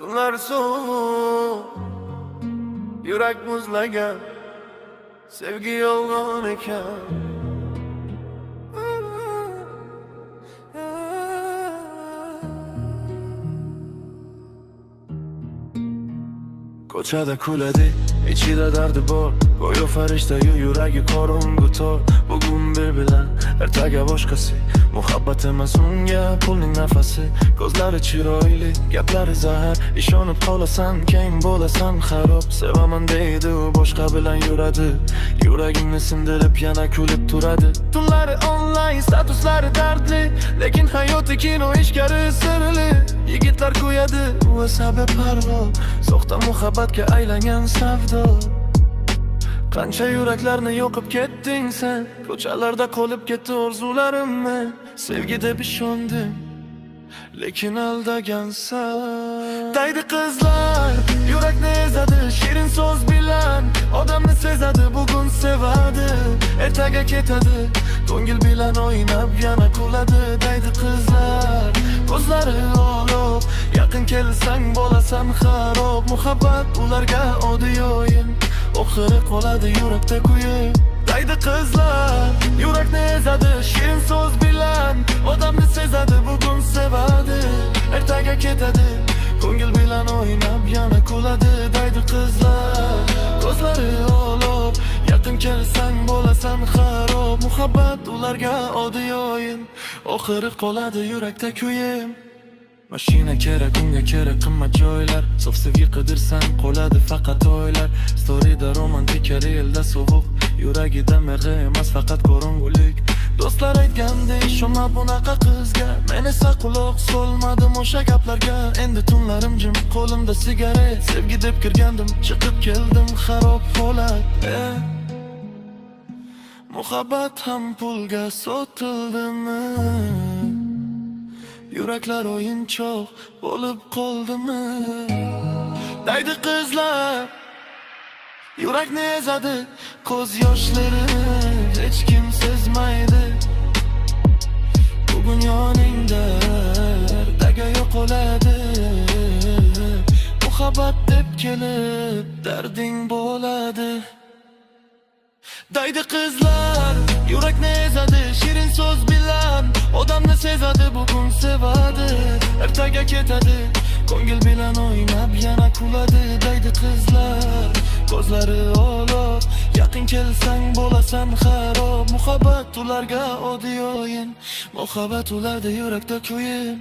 Tunlar soğuk, yürek muzlagan, sevgi yolg'on ekan. Ko'chada kuladi, ichida dardi bor. Go'yo farishtayu yuragi qorong'u tor. Bugun bir bilan, ertaga boshqasi. Muhabbat emas unga pulning nafasi. Ko'zlari chiroyli, gaplari zahar. Ishonib qolasan, keyin bo'lasan xarob. Sevaman deydi u boshqa bilan yuradi. Yuragimni sindirib yana kulib turadi. Tunlari online, statuslari dardli, lekin hayoti kino ishkari sirli. Yigitlar qo'yadi u sabab parvo, soxta muhabbatga aylangan savdo. Qancha yuraklarni yo'qib ketding sen, ko'chalarda qolib ketdi orzularimni. Sevgi deb ishondim, lekin aldagansan. Daydi qizlar, yurakni ezadi shirin so'z bilan. Odamni sezadi, bugun sevadi, ertaga ketadi. Ko'ngil bilan o'ynab yana kuladi. Daydi qizlar, ko'zlari olov, yaqin kelsang bo'lasan xarob. Muhabbat ularga oddiy o'yin, oxiri qoladi yurakda kuyib. Daydi qizlar, yurakni ezadi shirin so'z bilan. Odamni sezadi, bugun sevadi, ertaga ketadi. Ko'ngil bilan o'ynab yana kuladi. Daydi qizlar, ko'zlari olov, yaqin kelsang bo'lasan xarob. Muhabbat ularga oddiy o'yin, oxiri qoladi yurakda kuyib. Mashina kerak, unga kerak qimmat joylar. Sof sevgi qidirsan qoladi faqat o'ylar. Storyda romantika, realda sovuq, yuragida mehr emas faqat qorong'ulik. Do'stlar aytganda ishonma bunaqa qizga, men esa quloq solmadim o'sha gaplarga. Endi tunlarim jim, qo'limda sigaret. Sevgi deb kirgandim, chiqib keldim xarob holat. Muhabbat ham pulga sotildimi? Yuraklar o'yinchoq bo'lib qoldimi? Daydi qizlar, yurakni ezadi ko'z yoshlarini, hech kim sezmaydi. Bugun yoningda ertaga yo'qoladi. Muhabbat deb kelib darding bo'ladi. Daydi qizlar, yurakni ezadi shirin so'z bilan. Odamni sezadi, bugun sevadi, ertaga ketadi. Ko'ngil bilan o'ynab yana kuladi. Daydi qizlar, ko'zlari olov, yaqin kelsang bo'lasan xarob. Muhabbat ularga oddiy o'yin, muhabbat ularda yurakda kuyib.